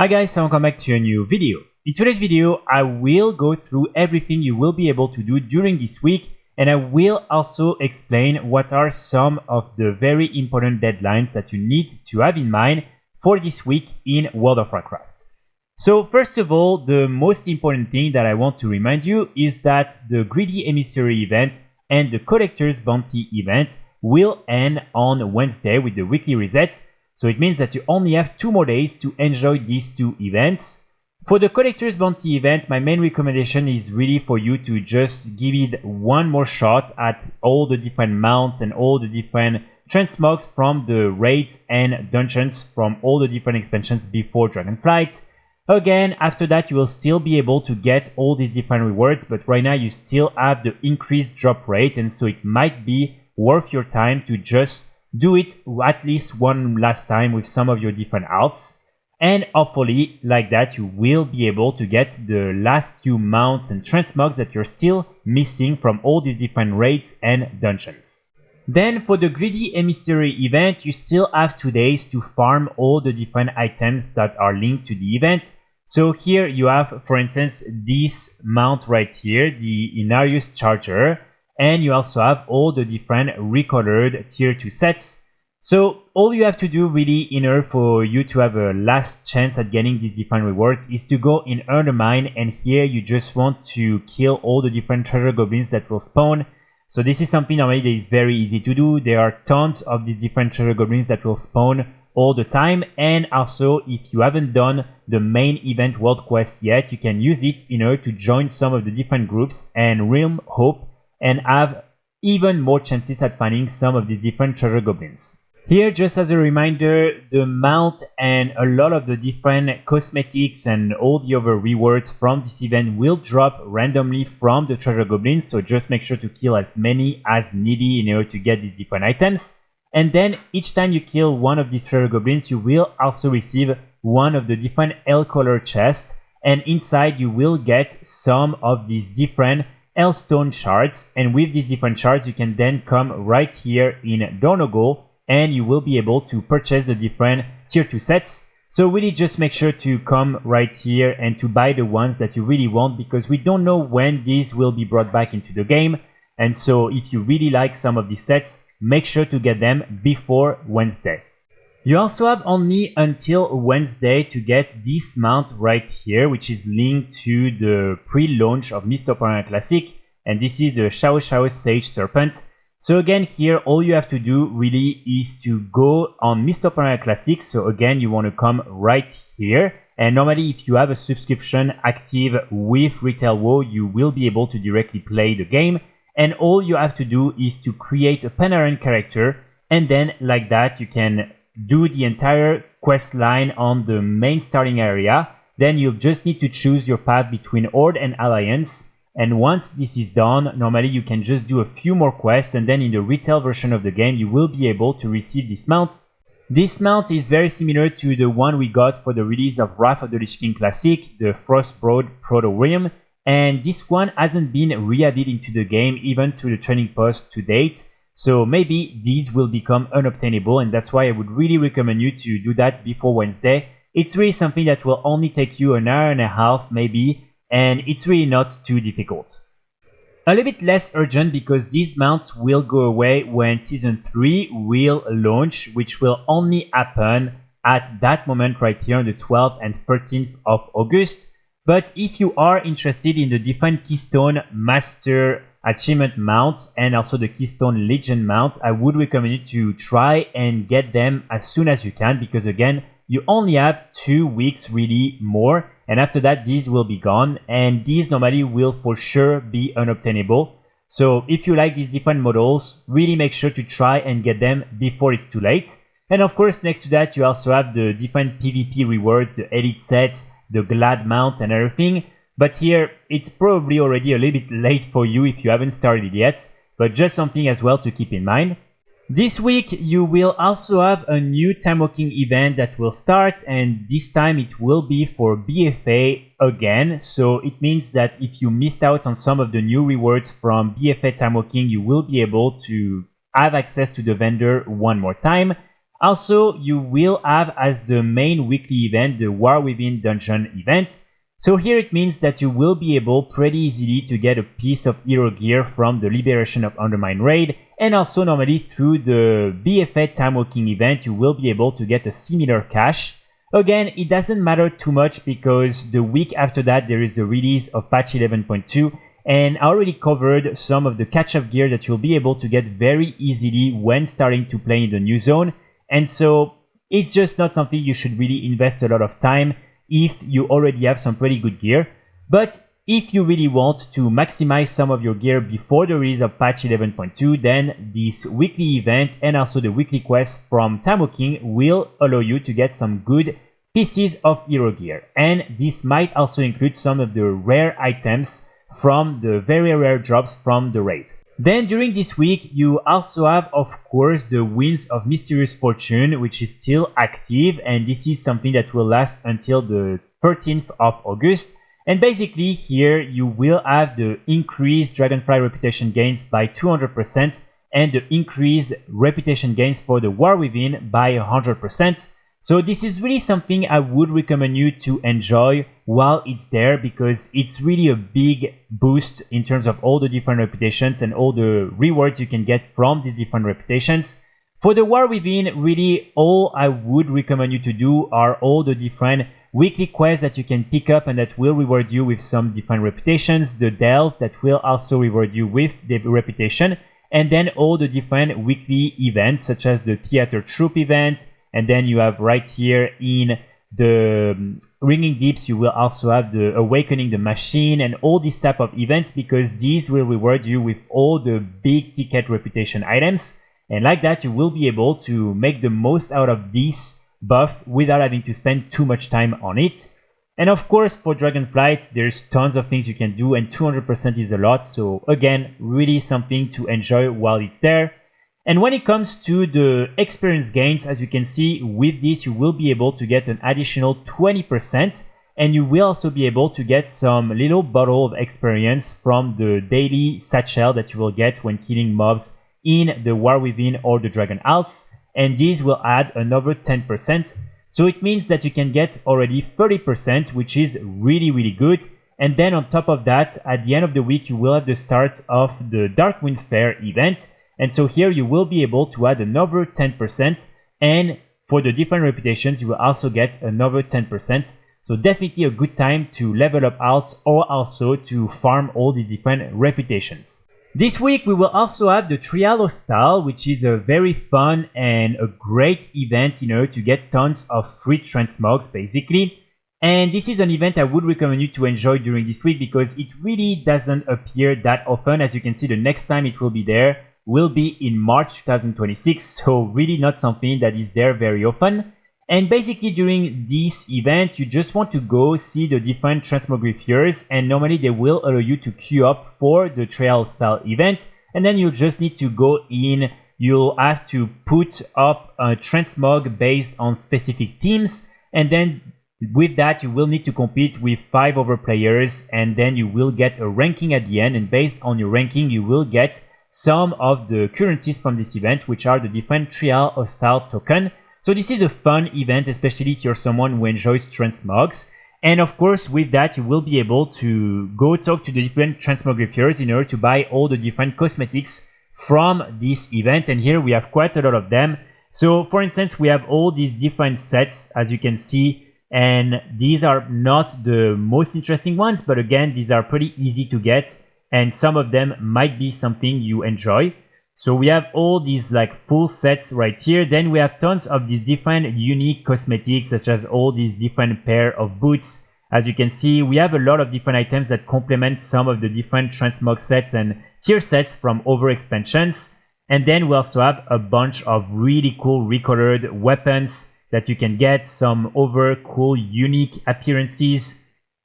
Hi guys, so welcome back to a new video. In today's video, I will go through everything you will be able to do during this week, and I will also explain what are some of the very important deadlines that you need to have in mind for this week in World of Warcraft. So first of all, the most important thing that I want to remind you is that the Greedy Emissary event and the Collector's Bounty event will end on Wednesday with the weekly reset. So it means that you only have 2 more days to enjoy these 2 events. For the Collector's Bounty event, my main recommendation is really for you to just give it one more shot at all the different mounts and all the different Transmogs from the raids and dungeons from all the different expansions before Dragonflight. Again, after that you will still be able to get all these different rewards, but right now you still have the increased drop rate, and so it might be worth your time to just do it at least one last time with some of your different alts, and hopefully like that you will be able to get the last few mounts and transmogs that you're still missing from all these different raids and dungeons. Then for the Greedy Emissary event, you still have 2 days to farm all the different items that are linked to the event. So here you have, for instance, this mount right here, the Inarius Charger, and you also have all the different recolored tier 2 sets. So all you have to do really in order for you to have a last chance at getting these different rewards is to go in Earn a Mine, and here you just want to kill all the different treasure goblins that will spawn. So this is something normally that is very easy to do. There are tons of these different treasure goblins that will spawn all the time, and also if you haven't done the main event world quest yet, you can use it in order to join some of the different groups and Realm Hope and have even more chances at finding some of these different treasure goblins. Here, just as a reminder, the mount and a lot of the different cosmetics and all the other rewards from this event will drop randomly from the treasure goblins, so just make sure to kill as many as needy in order to get these different items. And then each time you kill one of these treasure goblins, you will also receive one of the different L-color chests, and inside you will get some of these different Hellstone shards, and with these different shards you can then come right here in Dornogal and you will be able to purchase the different tier 2 sets. So really just make sure to come right here and to buy the ones that you really want, because we don't know when these will be brought back into the game, and so if you really like some of these sets, make sure to get them before Wednesday. You also have only until Wednesday to get this mount right here, which is linked to the pre-launch of Mist of Pandaria Classic, and this is the Shaohao Sage Serpent. So again, here all you have to do really is to go on Mist of Pandaria Classic. So again, you want to come right here, and normally if you have a subscription active with Retail WoW, you will be able to directly play the game, and all you have to do is to create a Pandarian character, and then like that you can do the entire quest line on the main starting area. Then you just need to choose your path between Horde and Alliance, and once this is done, normally you can just do a few more quests, and then in the retail version of the game you will be able to receive this mount. This mount is very similar to the one we got for the release of Wrath of the Lich King Classic, the Frostbrood Proto-Realm, and this one hasn't been re-added into the game even through the training post to date. So maybe these will become unobtainable, and that's why I would really recommend you to do that before Wednesday. It's really something that will only take you an hour and a half maybe, and it's really not too difficult. A little bit less urgent because these mounts will go away when Season 3 will launch, which will only happen at that moment right here on the 12th and 13th of August. But if you are interested in the different Keystone Master achievement mounts and also the Keystone Legion mounts, I would recommend you to try and get them as soon as you can, because again, you only have 2 weeks really more, and after that these will be gone, and these normally will for sure be unobtainable. So if you like these different models, really make sure to try and get them before it's too late. And of course, next to that you also have the different PvP rewards, the elite sets, the glad mounts and everything. But here, it's probably already a little bit late for you if you haven't started yet, but just something as well to keep in mind. This week, you will also have a new Timewalking event that will start, and this time it will be for BFA again. So it means that if you missed out on some of the new rewards from BFA Timewalking, you will be able to have access to the vendor one more time. Also, you will have as the main weekly event the War Within Dungeon event. So here it means that you will be able pretty easily to get a piece of hero gear from the Liberation of Undermine raid, and also normally through the BFA Timewalking event you will be able to get a similar cache. Again, it doesn't matter too much because the week after that there is the release of patch 11.2, and I already covered some of the catch-up gear that you'll be able to get very easily when starting to play in the new zone, and so it's just not something you should really invest a lot of time if you already have some pretty good gear. But if you really want to maximize some of your gear before the release of patch 11.2, then this weekly event and also the weekly quest from Timewalking will allow you to get some good pieces of hero gear. And this might also include some of the rare items from the very rare drops from the raid. Then during this week, you also have, of course, the Winds of Mysterious Fortune, which is still active, and this is something that will last until the 13th of August. And basically here you will have the increased Dragonfly reputation gains by 200% and the increased reputation gains for the War Within by 100%. So this is really something I would recommend you to enjoy while it's there, because it's really a big boost in terms of all the different reputations and all the rewards you can get from these different reputations. For the War Within, really all I would recommend you to do are all the different weekly quests that you can pick up and that will reward you with some different reputations, the Delve that will also reward you with the reputation, and then all the different weekly events such as the Theater Troop event. And then you have right here in the Ringing Deeps, you will also have the Awakening the Machine and all these type of events, because these will reward you with all the big ticket reputation items. And like that, you will be able to make the most out of this buff without having to spend too much time on it. And of course, for Dragonflight, there's tons of things you can do, and 200% is a lot. So again, really something to enjoy while it's there. And when it comes to the experience gains, as you can see, with this you will be able to get an additional 20%, and you will also be able to get some little bottle of experience from the daily satchel that you will get when killing mobs in the War Within or the Dragon House, and these will add another 10%. So it means that you can get already 30%, which is really good. And then on top of that, at the end of the week you will have the start of the Darkwind Fair event. And so here you will be able to add another 10%, and for the different reputations you will also get another 10%. So definitely a good time to level up alts or also to farm all these different reputations. This week we will also have the Trial Hostile, which is a very fun and a great event, to get tons of free Transmogs basically. And this is an event I would recommend you to enjoy during this week because it really doesn't appear that often. As you can see, the next time it will be there will be in March 2026, so really not something that is there very often. And basically during this event you just want to go see the different Transmogrifiers, and normally they will allow you to queue up for the Trial Style event, and then you'll just need to go in. You'll have to put up a Transmog based on specific teams, and then with that you will need to compete with 5 other players, and then you will get a ranking at the end, and based on your ranking you will get some of the currencies from this event, which are the different Trial Hostile token. So this is a fun event, especially if you're someone who enjoys Transmogs. And of course, with that, you will be able to go talk to the different Transmogrifiers in order to buy all the different cosmetics from this event. And here we have quite a lot of them. So for instance, we have all these different sets, as you can see, and these are not the most interesting ones, but again, these are pretty easy to get, and some of them might be something you enjoy. So we have all these like full sets right here. Then we have tons of these different unique cosmetics, such as all these different pair of boots. As you can see, we have a lot of different items that complement some of the different Transmog sets and tier sets from other expansions. And then we also have a bunch of really cool recolored weapons that you can get, some other cool unique appearances.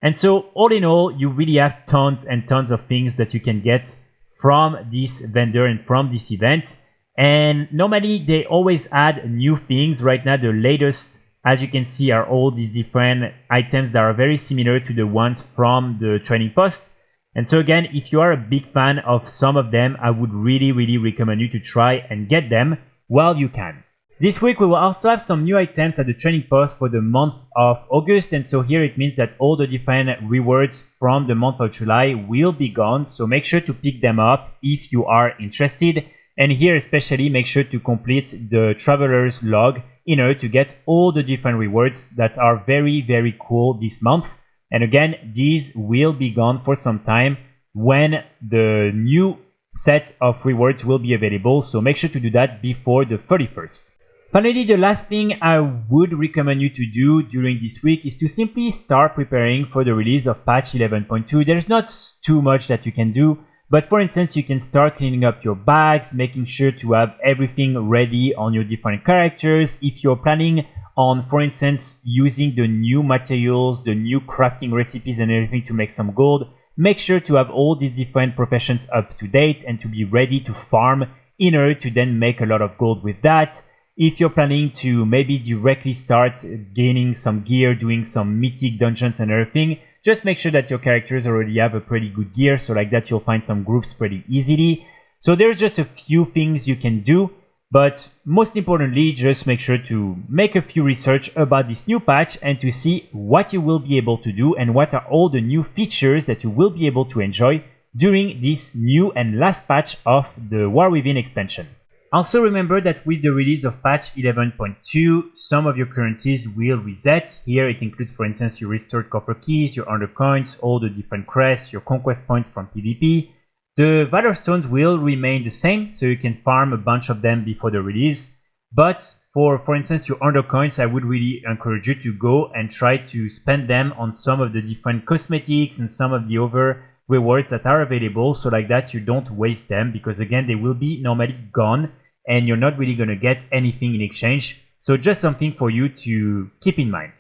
And so all in all, you really have tons and tons of things that you can get from this vendor and from this event. And normally they always add new things. Right now the latest, as you can see, are all these different items that are very similar to the ones from the training post. And so again, if you are a big fan of some of them, I would really recommend you to try and get them while you can. This week we will also have some new items at the training post for the month of August, and so here it means that all the different rewards from the month of July will be gone, so make sure to pick them up if you are interested. And here especially make sure to complete the Traveler's Log in order to get all the different rewards that are very cool this month. And again, these will be gone for some time when the new set of rewards will be available, so make sure to do that before the 31st. Finally, the last thing I would recommend you to do during this week is to simply start preparing for the release of patch 11.2. There's not too much that you can do, but for instance, you can start cleaning up your bags, making sure to have everything ready on your different characters. If you're planning on, for instance, using the new materials, the new crafting recipes and everything to make some gold, make sure to have all these different professions up to date and to be ready to farm in order to then make a lot of gold with that. If you're planning to maybe directly start gaining some gear, doing some mythic dungeons and everything, just make sure that your characters already have a pretty good gear, so like that you'll find some groups pretty easily. So there's just a few things you can do, but most importantly, just make sure to make a few research about this new patch and to see what you will be able to do and what are all the new features that you will be able to enjoy during this new and last patch of the War Within expansion. Also remember that with the release of patch 11.2, some of your currencies will reset. Here it includes, for instance, your restored copper keys, your under coins, all the different crests, your conquest points from PvP. The Valor Stones will remain the same, so you can farm a bunch of them before the release. But for instance, your under coins, I would really encourage you to go and try to spend them on some of the different cosmetics and some of the other rewards that are available, so like that you don't waste them, because again, they will be normally gone and you're not really going to get anything in exchange. So just something for you to keep in mind.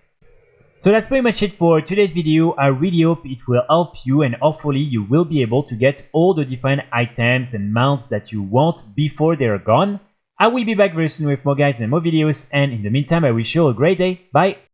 So that's pretty much it for today's video. I really hope it will help you and hopefully you will be able to get all the different items and mounts that you want before they're gone. I will be back very soon with more guides and more videos, and in the meantime I wish you a great day. Bye!